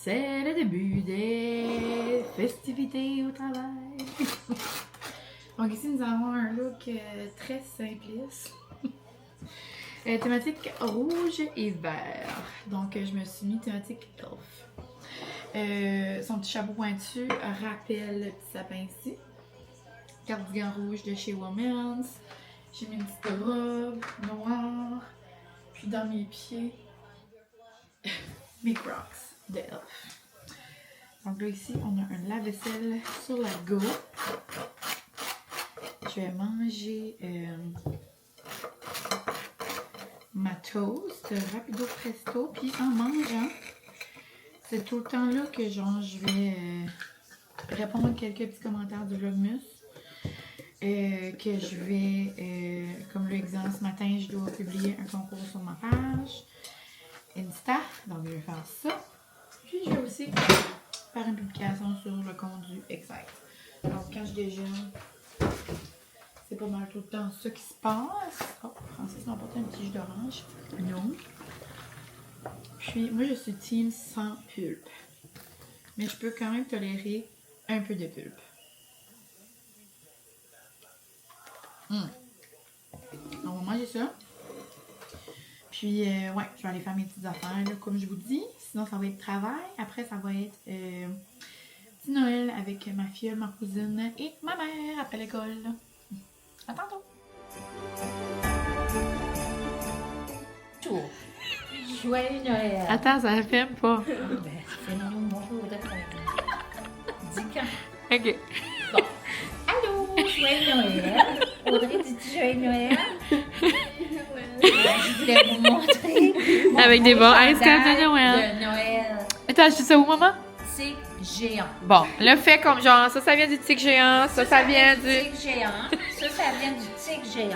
C'est le début des festivités au travail. Donc ici, nous avons un look très simpliste. Thématique rouge et vert. Donc, je me suis mis thématique elf. Son petit chapeau pointu rappelle le petit sapin ici. Cardigan rouge de chez Women's. J'ai mis une petite robe noire. Puis dans mes pieds, mes Crocs de elf. Donc là, ici, on a un lave-vaisselle sur la go. Je vais manger ma toast rapido presto. Puis en mangeant, c'est tout le temps là que genre je vais répondre à quelques petits commentaires du Vlogmas. Que je vais, comme l'exemple ce matin, je dois publier un concours sur ma page Insta. Donc je vais faire ça. Puis je vais aussi faire une publication sur le compte du Excite. Donc quand je déjeune, c'est pas mal tout le temps ça qui se passe. Oh, Francis m'a apporté un petit jus d'orange. Non. Puis moi je suis team sans pulpe. Mais je peux quand même tolérer un peu de pulpe. On va manger ça. Puis ouais, je vais aller faire mes petites affaires là, comme je vous dis. Sinon ça va être travail. Après ça va être petit Noël avec ma fille, ma cousine et ma mère après l'école. À tantôt! Joyeux Noël! Attends, ça ne filme pas. Ben, c'est non, bonjour, dis quand? Ok. Bon. Allô, joyeux Noël! Audrey, dis-tu joyeux Noël? Je voulais vous montrer. Avec des bons ice cream de Noël. De Noël. Attends, je dis ça où, maman? Tic géant. Bon, le fait comme genre, ça vient du tic géant, ça vient du... Tic géant. Ça vient du tic géant.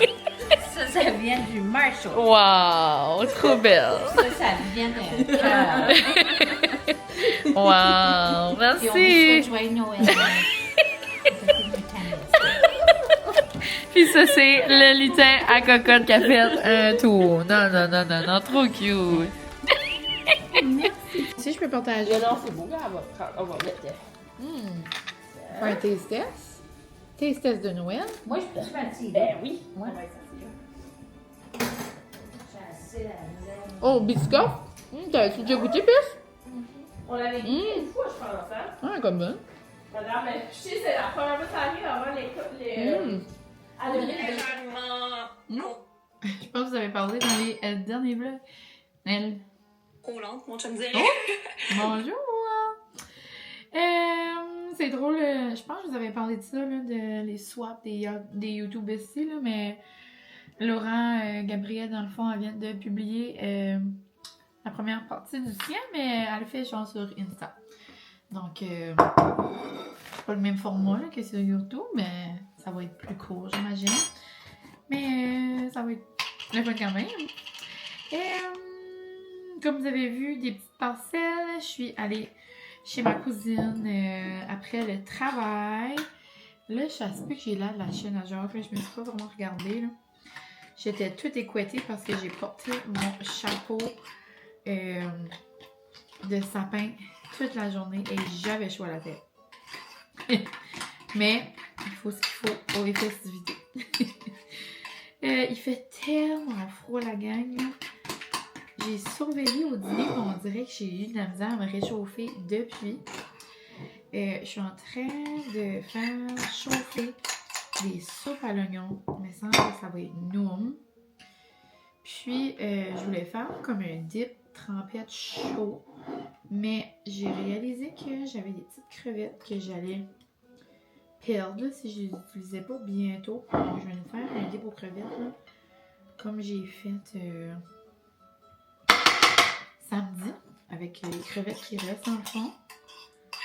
Ça vient du Marshall. Wow, trop belle. Ça vient d'un cœur. Wow, Puis on vous souhaite merci. joyeux Noël. Puis ça, c'est le lutin à cocotte qui a fait un tour. Non, trop cute. Si je peux partager. Non, c'est beau, on va mettre. Un taste test. Taste test de Noël. Moi, je suis partie. Ben oui. Ouais. Oh, biscoff. T'as-tu déjà goûté, pisse? On l'avait dit une fois, je pense, hein? Ah, comme bon. Madame, je sais, c'est la première fois que ça arrive avant les. À le Je pense que vous avez parlé dans les derniers vlogs. Elle. Roland, mon chum dirait. Bonjour! C'est drôle, je pense que vous avez parlé de ça, là, de les swaps des YouTube ici, là, mais Laurent, Gabriel, dans le fond, elle vient de publier la première partie du sien, mais elle le fait genre sur Insta. Donc, c'est pas le même format là, que sur YouTube, mais ça va être plus court, j'imagine. Mais ça va être le fun quand même. Comme vous avez vu, des petites parcelles, je suis allée chez ma cousine après le travail. Là, je sais plus que j'ai là de la chaîne à genre, je me suis pas vraiment regardée. Là. J'étais toute écoutée parce que j'ai porté mon chapeau de sapin toute la journée et j'avais chaud à la tête. Mais il faut ce qu'il faut pour les festivités. Il fait tellement froid la gang. Là. J'ai surveillé au dîner, mais on dirait que j'ai eu de la misère à me réchauffer depuis. Je suis en train de faire chauffer des soupes à l'oignon. Il me semble que ça va être noum. Puis, je voulais faire comme un dip trempette chaud. Mais j'ai réalisé que j'avais des petites crevettes que j'allais perdre là, si je les utilisais pas bientôt. Donc, je vais nous faire un dip aux crevettes. Là, comme j'ai fait... samedi, avec les crevettes qui restent dans le fond.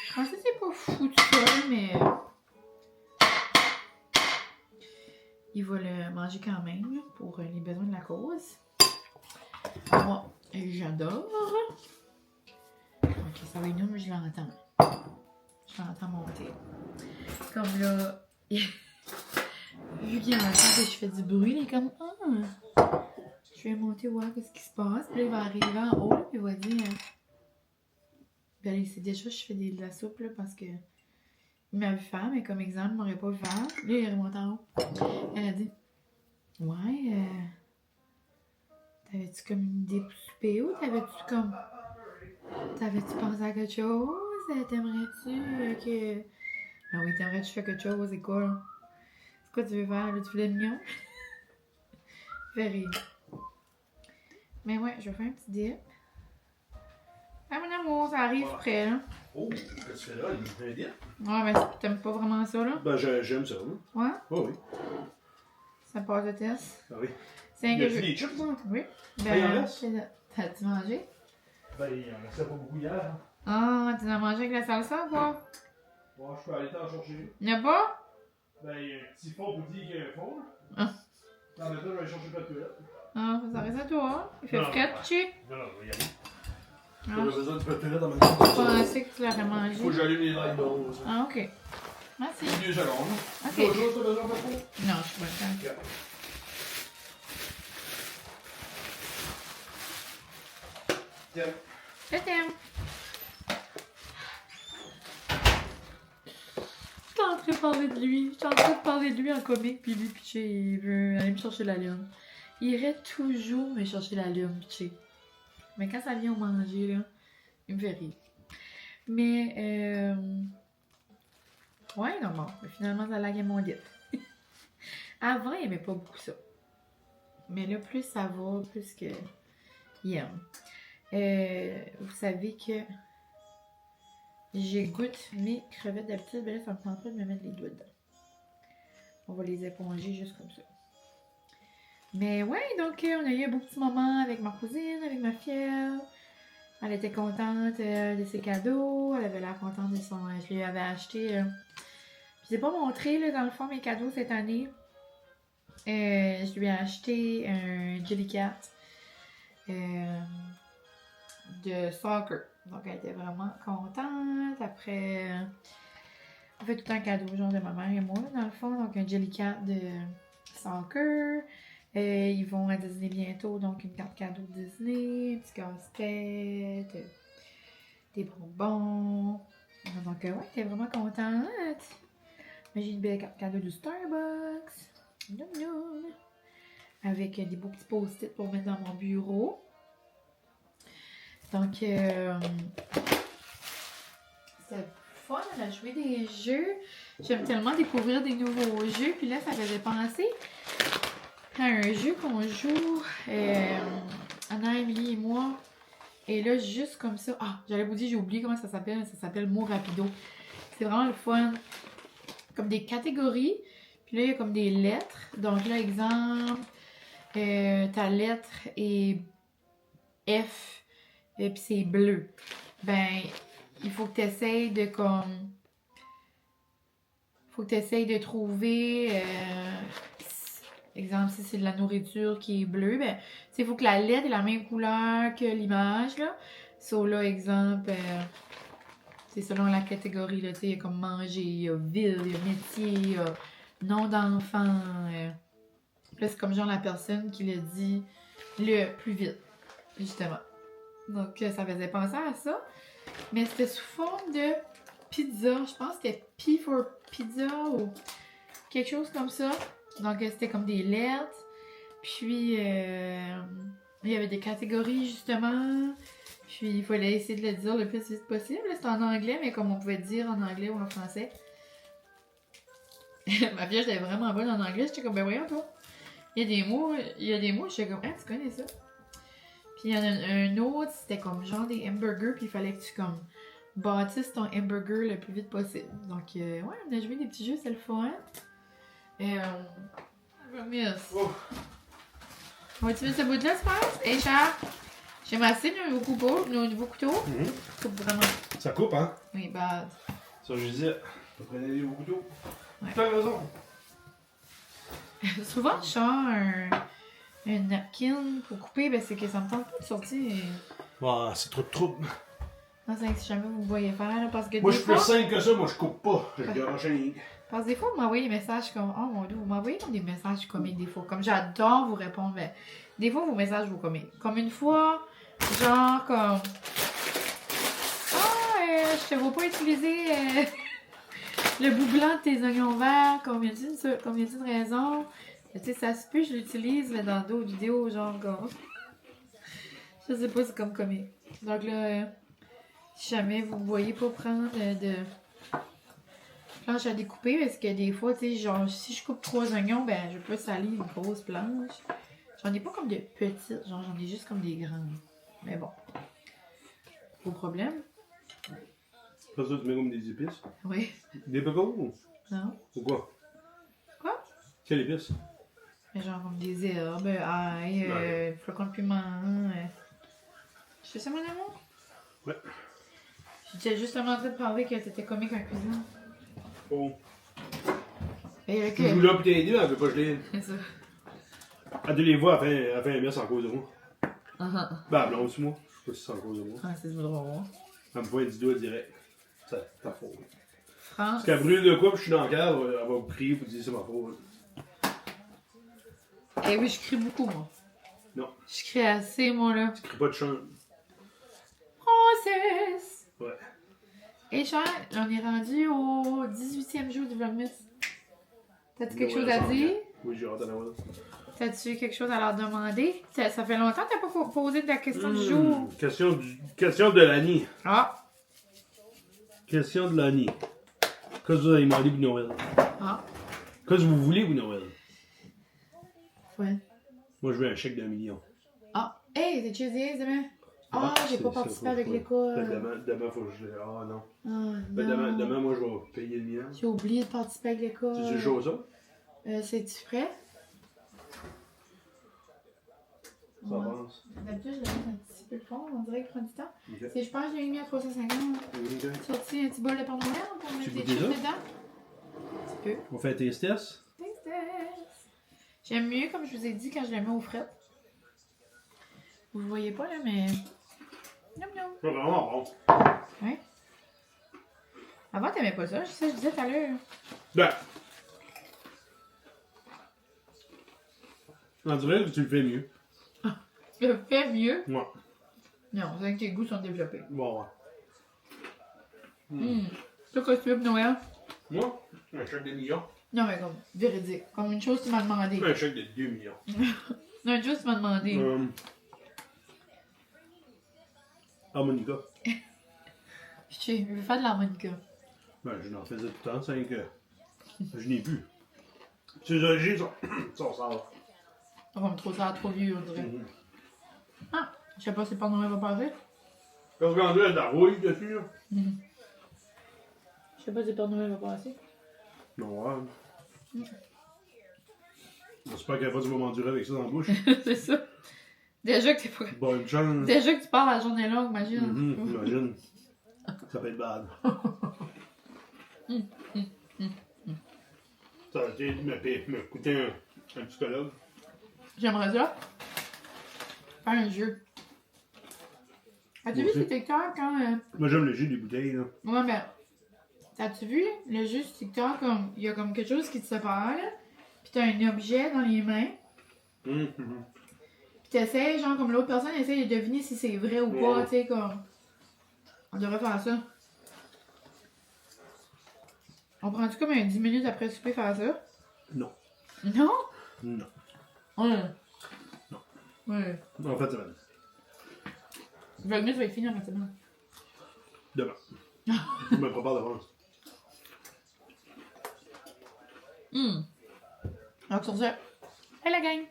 Je pense que c'est pas fou de ça, mais il va le manger quand même pour les besoins de la cause. Moi, j'adore. Ok, ça va être nous, je l'entends. Je l'entends monter. Comme là, vu qu'il entend que je fais du bruit, il est comme je vais monter voir ce qui se passe. Puis là, il va arriver en haut, puis il va dire Ben, il sait déjà que je fais de la soupe, là, parce que il m'a vu faire, mais comme exemple, il m'aurait pas vu faire. Là, il est remonté en haut. Elle a dit, ouais, t'avais-tu comme une idée pour souper ou t'avais-tu pensé à quelque chose? T'aimerais-tu que... Ah oui, t'aimerais-tu faire quelque chose? C'est quoi, là? C'est quoi tu veux faire, là? Tu voulais mignon? Fais rire. Mais ouais, je vais faire un petit dip. Ah, mon amour, ça arrive près, là. Oh, qu'est-ce que tu fais là? Il fait un dip? Ouais, mais t'aimes pas vraiment ça, là? Ben, j'aime ça, hein. Ouais? Oh, oui. Ça passe le test. Ah oui. C'est un Il y que a je... des chips, hein? Oui. Ah, il en reste? c'est là. T'as-tu mangé? Ben, il en restait pas beaucoup hier. Hein. Ah, tu l'as mangé avec la salsa ou quoi? Bon, je peux aller t'en chercher. Il n'y a pas? Ben, il y a un petit fond pour dire qu'il y a un fond, là. Ah. En même temps, je vais aller chercher pas de toilette. Ah, ça reste à toi. Il fait Non, frais, non, petit. Non, non, je vais y aller. Ah, J'aurais besoin de pas de toilette dans ma je maison. pensais que tu l'aurais Faut que mangé. j'allume les lights d'eau. Ah, ok. Merci. 2 secondes. Ok. Autre chose, t'as besoin de quoi? Non, je suis pas contente. Tiens. Je t'aime. J'étais en train de parler de lui. J'étais en train de parler de lui en comique, puis lui, Piché, il veut aller me chercher la lune. Il irait toujours me chercher la lune, Piché. Mais quand ça vient au manger, là, il me fait rire. Mais, ouais, non, bon. Mais finalement, ça lague mon dip. Avant, il aimait pas beaucoup ça. Mais là, plus ça va, plus que il aime. Vous savez que j'égoutte mes crevettes d'habitude, mais là, ça me tente pas de me mettre les doigts dedans. On va les éponger juste comme ça. Mais ouais, donc on a eu un beau petit moment avec ma cousine, avec ma fière. Elle était contente de ses cadeaux, elle avait l'air contente de son... Je lui avais acheté... Je vous ai pas montré, là, dans le fond, mes cadeaux cette année. Je lui ai acheté un Jellycat de soccer. Donc, elle était vraiment contente. Après, on fait tout un cadeau, genre de ma mère et moi, dans le fond. Donc, un Jellycat de soccer. Ils vont à Disney bientôt, donc une carte cadeau Disney, un petit casse-tête, des bonbons. Donc, ouais, elle était vraiment contente. Mais j'ai une belle carte cadeau du Starbucks. Noum noum. Avec des beaux petits post-it pour mettre dans mon bureau. Donc, c'est fun, on a joué des jeux. J'aime tellement découvrir des nouveaux jeux. Puis là, ça faisait penser à un jeu qu'on joue, Anna, Emily et moi. Et là, juste comme ça. Ah, j'allais vous dire, j'ai oublié comment ça s'appelle. Ça s'appelle Mot Rapido. C'est vraiment le fun. Comme des catégories. Puis là, il y a comme des lettres. Donc là, exemple, ta lettre est F. Et puis c'est bleu. Ben, il faut que tu essayes de comme... Faut que tu essayes de trouver... exemple, si c'est de la nourriture qui est bleue, ben, il faut que la lettre ait la même couleur que l'image, là. So, là, exemple, c'est selon la catégorie, là, tu sais, il y a comme manger, il y a ville, il y a métier, il y a nom d'enfant. Là, c'est comme genre la personne qui le dit le plus vite, justement. Donc, ça faisait penser à ça. Mais c'était sous forme de pizza. Je pense que c'était P for pizza ou quelque chose comme ça. Donc, c'était comme des lettres. Puis, il y avait des catégories, justement. Puis, il fallait essayer de le dire le plus vite possible. C'était en anglais, mais comme on pouvait dire en anglais ou en français. Ma fille, j'étais vraiment bonne en anglais. J'étais comme, ben voyons, toi. Il y a des mots, j'étais comme, ah, tu connais ça? Puis, il y en a un autre, c'était comme genre des hamburgers. Puis, il fallait que tu, comme, bâtisses ton hamburger le plus vite possible. Donc, ouais, on a joué des petits jeux, c'est le fun. Miss. Oh. Vas-tu veux ce bout-là, tu penses? Hey, Charles, j'aime assez nos nouveaux couteaux. Coupe vraiment. Ça coupe, hein? Oui, bah. Ça, je disais, vous prenez les nouveaux couteaux. Ouais. T'as raison. Souvent, je sors un napkin pour couper, ben c'est que ça me tente pas de sortir. Ah, c'est trop de trouble. Non, c'est que si jamais vous me voyez faire, là, parce que Moi, des je suis plus fois... simple que ça, moi, je coupe pas. Je garoche rien. Parce que des fois, vous m'envoyez des messages comme... Oh mon Dieu, vous m'envoyez comme des messages comiques des fois. Comme j'adore vous répondre, mais des fois, vos messages vous comiques. Comme une fois, genre comme... Ah, te vois pas utiliser le bout blanc de tes oignons verts comme y a-t-il une raison? Tu sais, ça se peut, je l'utilise mais dans d'autres vidéos, genre comme... Je sais pas, c'est comme comique. Donc là, si jamais vous ne voyez pas prendre de planche à découper, parce que des fois, tu sais, genre, si je coupe 3 oignons, ben, je peux salir une grosse planche. J'en ai pas comme de petites, genre, j'en ai juste comme des grandes. Mais bon. Pas de problème. Après ça, tu mets comme des épices. Oui. Des pecos ou Non. quoi? Quoi? Quelle épice? Mais genre comme des herbes, ail, flocons de piment. Je fais ça, mon amour? Ouais. J'étais justement en train de parler que t'étais comique en cuisine. Oh. Et Tu joues là pis t'es aidé, elle veut pas geler. C'est ça. Elle te les voit, elle fait un mess en cause de moi. Ah Ben, elle blonde sur moi. Je sais pas si c'est en cause de moi. ah, c'est drôle. Elle me pointe du doigt direct. C'est ta faute. France. Parce qu'elle brûle de quoi pis je suis dans le cadre, elle va vous crier pour dire c'est ma faute. Eh oui, je crie beaucoup, moi. Non. Je crie assez, moi, là. Tu cries pas de chant. Princesse! Ouais. Et Charles, on est rendu au 18e jour du Vlogmas. T'as-tu quelque chose à dire? Oui, j'ai hâte à l'avoir. T'as-tu quelque chose à leur demander? Ça fait longtemps que t'as pas posé ta question du jour. Question de l'année. Ah! Question de l'année. Qu'est-ce que vous avez demandé pour Noël? Ah! Qu'est-ce que vous voulez pour Noël? Ouais. Moi, je veux un chèque d'1 million. Ah! Hey, t'es Tuesday demain? Ah, j'ai pas participé avec l'école. Demain, faut que je... Ah, non. Ah, Ben, non. demain, moi, je vais payer le mien. J'ai oublié de participer avec l'école. Tu sais chose ça? C'est-tu prêt? Ça avance. D'habitude, je le mets un petit peu le fond, on dirait qu'il prend du temps. Ok. Je pense que je l'ai mis à 350. Ok. Sorti un petit bol de Père Noël pour mettre Tu des goûtes chips déjà? dedans. Un petit peu. On fait un test. J'aime mieux, comme je vous ai dit, quand je le mets au fret. Vous le voyez pas là, mais. Miam miam. C'est vraiment bon. Ouais. Avant, t'aimais pas ça, je disais tout à l'heure. Ben. On dirait que tu le fais mieux. Je le fais mieux. Ouais. Non, on dirait que tes goûts sont développés. Bon, ouais. Toi, qu'est-ce que tu veux pour Noël? Moi, un chèque de millions. Non, mais comme, véridique. Comme une chose que tu m'as demandé. Un chèque de 2 millions. Non, une chose que tu m'as demandé. Harmonica. Je veux faire de l'harmonica. Ben, je n'en faisais tout le temps, c'est que je n'ai plus. Ces origines sont sales. On va me trouver ça trop vieux, on dirait. Ah, je sais pas si le Père Noël va passer. Parce qu'on a de la rouille dessus, là. Je sais pas si le Père Noël va passer. Non, ouais. J'espère qu'elle va du moment durer avec ça dans la bouche. C'est ça. Déjà que t'es pas... Bonne chance. Déjà que tu pars la journée longue, imagine. Imagine. Ça peut être bad. Ça a été me coûter un psychologue. J'aimerais ça. Faire un jeu. As-tu vu sur TikTok quand... Moi, j'aime le jus des bouteilles, là. Ouais, mais... As-tu vu le jeu sur TikTok comme... Il y a comme quelque chose qui te sépare, là. Pis t'as un objet dans les mains. Pis t'essayes, genre, comme l'autre personne essaye de deviner si c'est vrai ou pas, tu sais, comme... On devrait faire ça. On prend-tu comme un 10 minutes après le souper faire ça? Non. Non? Non. Ouais. Non. Ouais. En fait, ça va. Le Vlogmas va être fini en fait, demain. Demain. Je me prépare d'avance. Donc sur ce, hey la gang!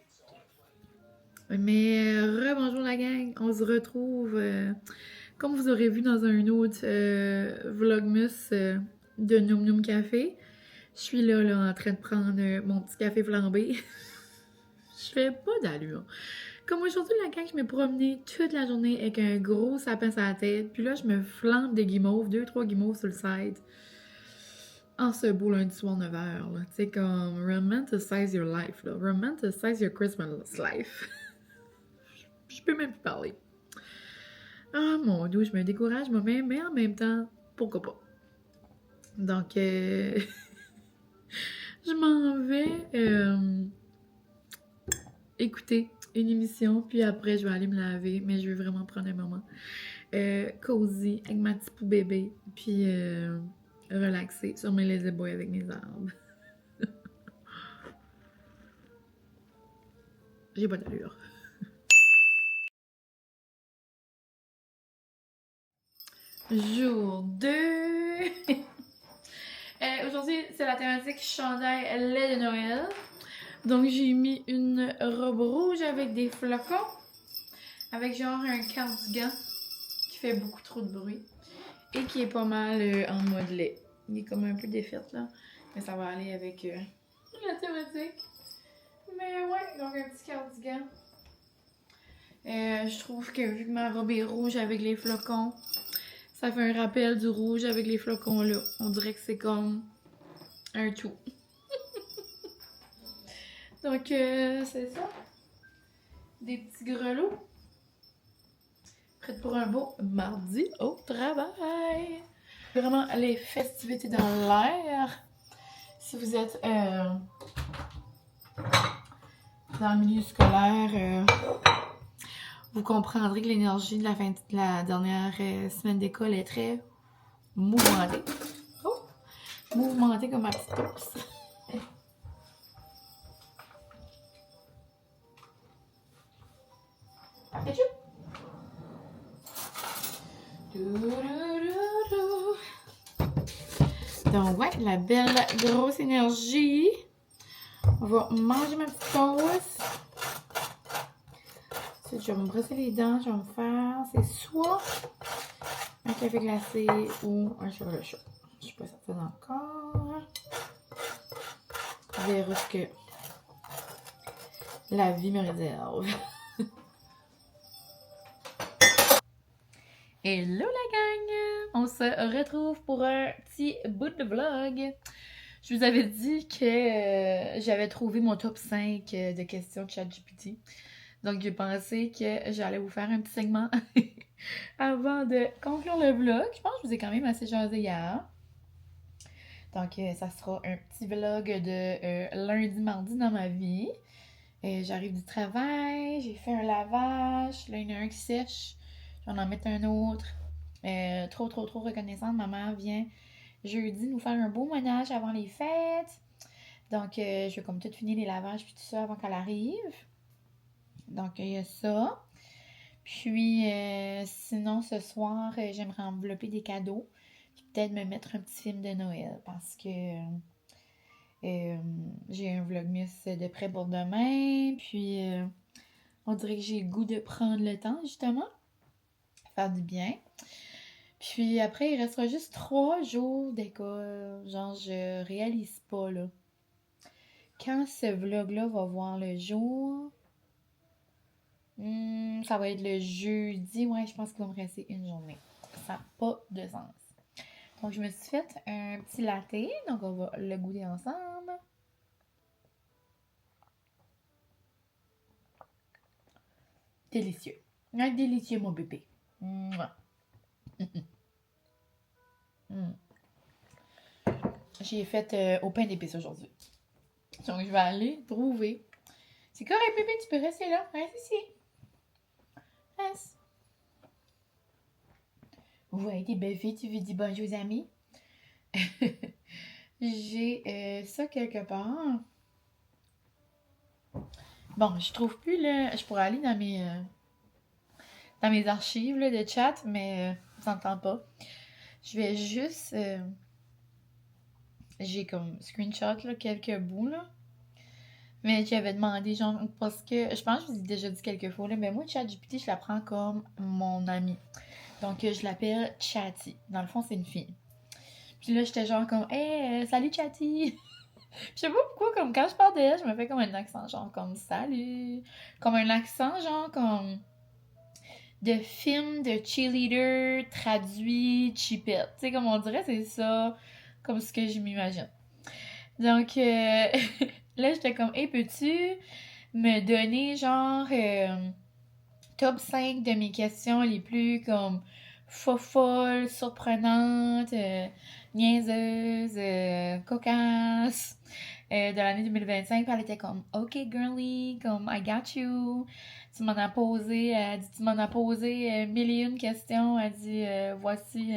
Mais rebonjour la gang, on se retrouve comme vous aurez vu dans un autre Vlogmas de Noum Noum Café. Je suis là en train de prendre mon petit café flambé. Je fais pas d'allure. Comme aujourd'hui, la gang, je m'ai promenée toute la journée avec un gros sapin sur la tête. Puis là, je me flambe des guimauves, 2-3 guimauves sur le side. En ce beau lundi soir 9h, tu sais, comme romanticize your life, là. Romanticize your Christmas life. Je peux même plus parler. Ah mon Dieu, je me décourage moi-même, mais en même temps, pourquoi pas. Donc, je m'en vais écouter une émission, puis après, je vais aller me laver, mais je veux vraiment prendre un moment. cosy avec ma petite bébé, puis relaxer sur mes lazy boys avec mes arbres. J'ai pas d'allure. Jour 2. Aujourd'hui, c'est la thématique chandail lait de Noël. Donc, j'ai mis une robe rouge avec des flocons. Avec genre un cardigan qui fait beaucoup trop de bruit. Et qui est pas mal en mode lait. Il est comme un peu défaite là. Mais ça va aller avec la thématique. Mais ouais, donc un petit cardigan. Je trouve que vu que ma robe est rouge avec les flocons, ça fait un rappel du rouge avec les flocons là. On dirait que c'est comme un tout. Donc c'est ça. Des petits grelots. Prête pour un beau mardi au travail. Vraiment les festivités dans l'air. Si vous êtes dans le milieu scolaire, vous comprendrez que l'énergie de la dernière semaine d'école est très mouvementée. Oh! Mouvementée comme ma petite toast. Ketchup! Donc ouais, la belle grosse énergie. On va manger ma petite toast. Ensuite, je vais me brosser les dents. Je vais me faire, c'est soit un café glacé ou un chocolat chaud. Je suis pas certaine encore. On verra ce que la vie me réserve. Hello la gang! On se retrouve pour un petit bout de vlog. Je vous avais dit que j'avais trouvé mon top 5 de questions de ChatGPT. Donc j'ai pensé que j'allais vous faire un petit segment avant de conclure le vlog. Je pense que je vous ai quand même assez jasé hier. Donc ça sera un petit vlog de lundi, mardi dans ma vie. J'arrive du travail, j'ai fait un lavage, là il y en a un qui sèche. Je vais en mettre un autre. Trop reconnaissante. Maman vient jeudi nous faire un beau ménage avant les fêtes. Donc, je vais comme tout finir les lavages puis tout ça avant qu'elle arrive. Donc, il y a ça. Puis, sinon, ce soir, j'aimerais envelopper des cadeaux. Puis peut-être me mettre un petit film de Noël parce que j'ai un vlogmas de près pour demain. Puis, on dirait que j'ai le goût de prendre le temps, justement. Faire du bien. Puis après, il restera juste 3 jours d'école. Genre, je réalise pas, là. Quand ce vlog-là va voir le jour, ça va être le jeudi. Ouais, je pense qu'il va me rester une journée. Ça n'a pas de sens. Donc, je me suis fait un petit latte. Donc, on va le goûter ensemble. Délicieux. Un délicieux, mon bébé. J'ai fait au pain d'épices aujourd'hui. Donc, je vais aller trouver. C'est correct, bébé, tu peux rester là. Reste ici. Reste. Ouais, t'es belle fille, tu veux dire bonjour aux amis? J'ai ça quelque part. Bon, je trouve plus le... Je pourrais aller dans mes archives là, de chat, mais ça n'entend pas. Je vais juste... j'ai comme screenshot là, quelques bouts là. Mais j'avais demandé, genre, parce que je pense que je vous ai déjà dit quelques fois là, mais moi, ChatGPT, je la prends comme mon amie. Donc, je l'appelle Chatty. Dans le fond, c'est une fille. Puis là, j'étais genre comme, hey, salut Chatty! Je sais pas pourquoi, comme quand je parle d'elle, je me fais comme un accent, genre comme salut! Comme un accent, genre comme de film de cheerleader traduit cheapette. Tu sais, comme on dirait, c'est ça, comme ce que je m'imagine. Donc, là, j'étais comme, hey, peux-tu me donner, genre, top 5 de mes questions les plus, comme, folle, surprenante, niaiseuse, cocasse de l'année 2025. Puis elle était comme « Ok, girly, comme I got you. » Tu m'en as posé, elle dit « Tu m'en as posé mille et une questions. » Elle dit « Voici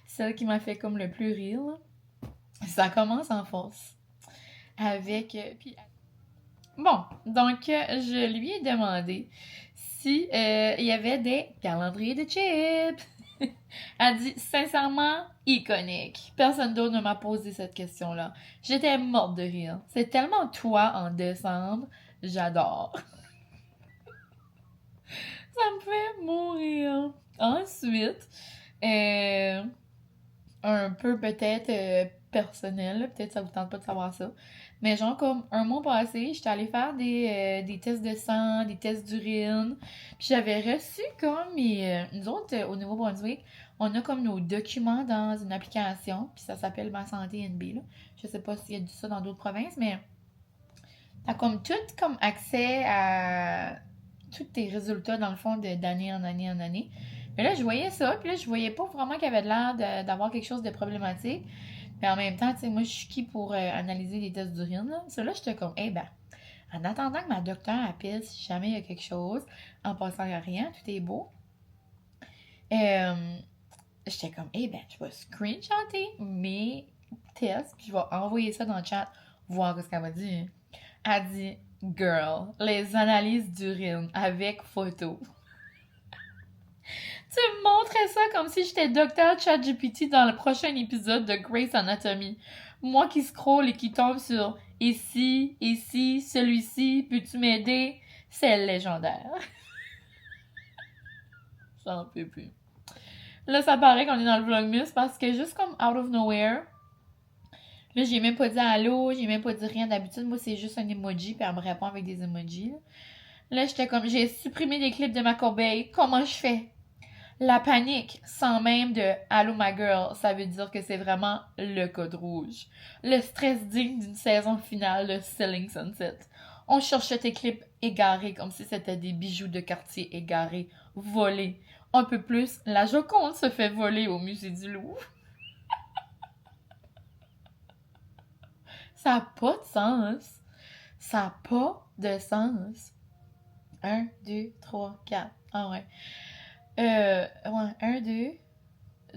celle qui m'a fait comme le plus rire. » Ça commence en force. Avec... Bon, donc je lui ai demandé si il y avait des calendriers de chips. Elle dit sincèrement iconique. Personne d'autre ne m'a posé cette question-là. J'étais morte de rire. C'est tellement toi en décembre. J'adore. Ça me fait mourir. Ensuite, un peu peut-être personnel, peut-être ça vous tente pas de savoir ça. Mais genre comme un mois passé, j'étais allée faire des tests de sang, des tests d'urine. Puis j'avais reçu comme nous autres au Nouveau-Brunswick, on a comme nos documents dans une application, puis ça s'appelle Ma Santé NB là. Je sais pas s'il y a du ça dans d'autres provinces, mais t'as comme tout comme accès à tous tes résultats dans le fond d'année en année en année. Mais là, je voyais ça, puis là, je voyais pas vraiment qu'il y avait de l'air d'avoir quelque chose de problématique. Mais en même temps, tu sais, moi, je suis qui pour analyser les tests d'urine, là? Ça, là, j'étais comme, eh ben, en attendant que ma docteure appelle si jamais il y a quelque chose, en passant à rien, tout est beau. J'étais comme, eh ben, je vais screenshotter mes tests, puis je vais envoyer ça dans le chat, voir ce qu'elle va dire. Elle dit, girl, les analyses d'urine avec photo. Tu me montrais ça comme si j'étais Dr. ChatGPT dans le prochain épisode de Grey's Anatomy. Moi qui scrolle et qui tombe sur « Ici, celui-ci, peux-tu m'aider? » C'est légendaire. J'en peux plus. Là, ça paraît qu'on est dans le Vlogmas parce que juste comme out of nowhere, là, j'ai même pas dit allô, j'ai même pas dit rien. D'habitude, moi, c'est juste un emoji puis elle me répond avec des emojis. Là, j'étais comme, j'ai supprimé des clips de ma corbeille. Comment je fais? La panique, sans même de « Allô, ma girl », ça veut dire que c'est vraiment le code rouge. Le stress digne d'une saison finale de Selling Sunset. On cherchait tes clips égarés comme si c'était des bijoux de quartier égarés, volés. Un peu plus, la Joconde se fait voler au musée du Louvre. Ça n'a pas de sens. Ça n'a pas de sens. 1, 2, 3, 4. Ah ouais. 1, 2,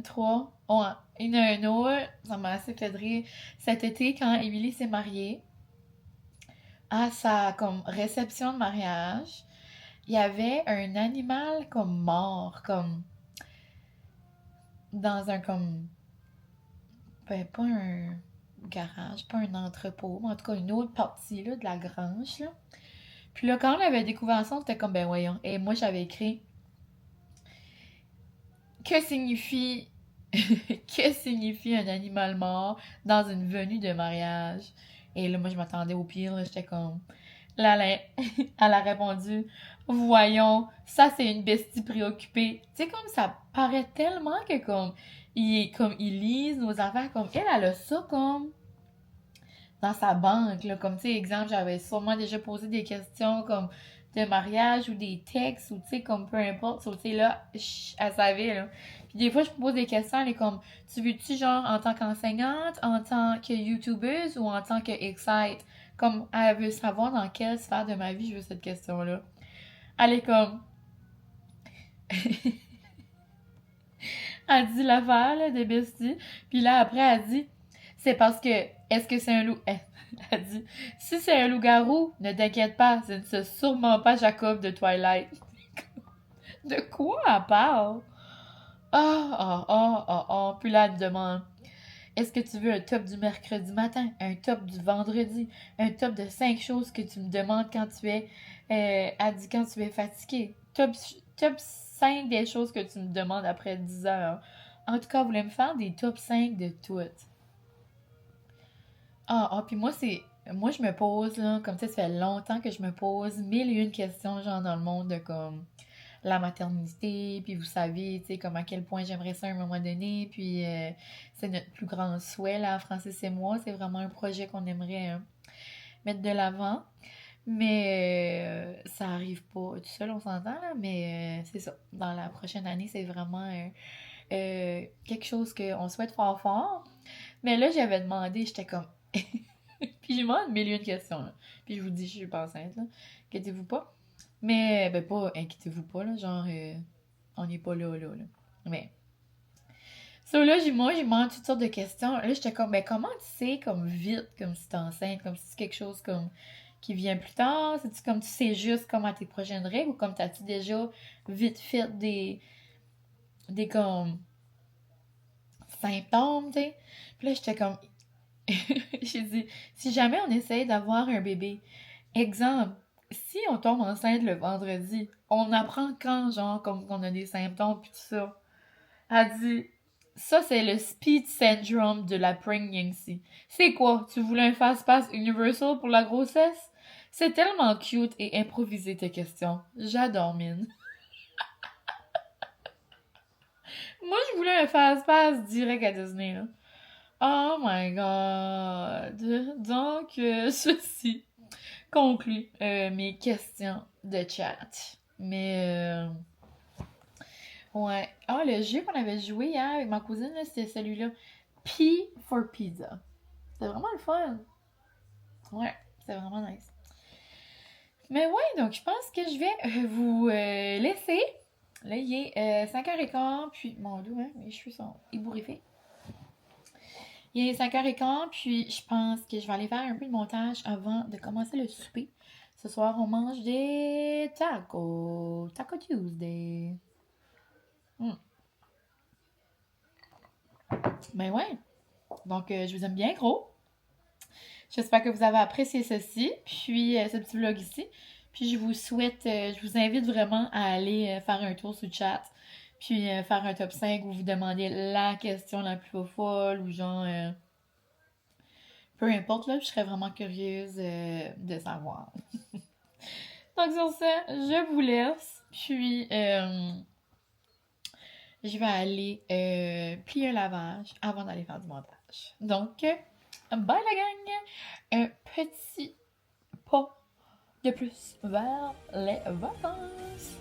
3. Ouais. Il y en a un autre, ça m'a assez fait rire. Cet été, quand Émilie s'est mariée, à sa comme réception de mariage, il y avait un animal comme mort, comme dans un comme ben, pas un garage, pas un entrepôt, mais en tout cas une autre partie là, de la grange. Là. Puis là, quand on avait découvert ça, on était comme ben voyons. Et moi j'avais écrit que signifie que signifie un animal mort dans une venue de mariage? Et là, moi, je m'attendais au pire. Là, j'étais comme... Là, elle a répondu, voyons, ça, c'est une bestie préoccupée. Tu sais, comme ça paraît tellement que ils lisent nos affaires, comme elle a ça comme dans sa banque, là. Comme, tu sais, exemple, j'avais sûrement déjà posé des questions comme de mariage ou des textes ou, tu sais, comme peu importe. Tu sais, là, elle savait, là. Puis des fois, je me pose des questions, elle est comme, tu veux-tu genre en tant qu'enseignante, en tant que youtubeuse ou en tant que excite? Comme, elle veut savoir dans quelle sphère de ma vie je veux cette question-là. Elle est comme... elle dit l'affaire, là, de bestie. Puis là, après, elle dit, c'est parce que, est-ce que c'est un loup... Elle dit, si c'est un loup-garou, ne t'inquiète pas, ce n'est sûrement pas Jacob de Twilight. De quoi elle parle? Puis là, elle me demande, est-ce que tu veux un top du mercredi matin, un top du vendredi, un top de 5 choses que tu me demandes quand tu es, elle dit quand tu es fatigué. Top 5 des choses que tu me demandes après 10 heures. En tout cas, vous voulez me faire des top 5 de toutes. Puis moi, je me pose, là, comme tu sais, ça fait longtemps que je me pose 1001 questions, genre, dans le monde de, comme, la maternité, puis vous savez, tu sais, comme à quel point j'aimerais ça à un moment donné, puis c'est notre plus grand souhait, là, Francis et moi, c'est vraiment un projet qu'on aimerait mettre de l'avant, mais ça arrive pas tout seul, on s'entend, là, mais c'est ça, dans la prochaine année, c'est vraiment quelque chose qu'on souhaite fort fort. Mais là, j'avais demandé, j'étais comme... Puis j'ai demandé 1001 questions, là. Puis je vous dis, je suis pas enceinte, là. Inquiétez-vous pas. Mais, ben pas, inquiétez-vous pas, là. Genre, on n'est pas là. Mais... So là, moi, j'ai demandé toutes sortes de questions. Là, j'étais comme, ben comment tu sais, comme vite, comme si t'es enceinte, comme si c'est quelque chose comme qui vient plus tard? C'est-tu comme tu sais juste comment tes prochaines règles ou comme t'as-tu déjà vite fait des comme symptômes, tu sais? Puis là, j'étais comme, j'ai dit, si jamais on essaye d'avoir un bébé, exemple, si on tombe enceinte le vendredi, on apprend quand, genre, comme qu'on a des symptômes pis tout ça. Elle dit, ça, c'est le speed syndrome de la pregnancy. C'est quoi? Tu voulais un fast-pass universal pour la grossesse? C'est tellement cute et improvisé tes questions. J'adore, Mine. Moi, je voulais un fast-pass direct à Disney, là. Oh my god. Donc, ceci conclut mes questions de chat. Mais, ouais. Ah, le jeu qu'on avait joué hier avec ma cousine, là, c'était celui-là. P for Pizza. C'était vraiment le fun. Ouais, c'était vraiment nice. Mais ouais, donc je pense que je vais vous laisser. Là, il est 5h15, puis... Mon Dieu, hein, mes cheveux sont ébouriffés. Il est 5h15, puis je pense que je vais aller faire un peu de montage avant de commencer le souper. Ce soir, on mange des tacos. Taco Tuesday. Ben ouais. Donc, je vous aime bien gros. J'espère que vous avez apprécié ceci, puis ce petit vlog ici. Puis je vous souhaite, je vous invite vraiment à aller faire un tour sur le chat, puis faire un top 5 où vous demandez la question la plus folle ou genre... peu importe, là, je serais vraiment curieuse de savoir. Donc sur ce, je vous laisse, puis je vais aller plier un lavage avant d'aller faire du montage. Donc, bye la gang! Un petit pas de plus vers les vacances!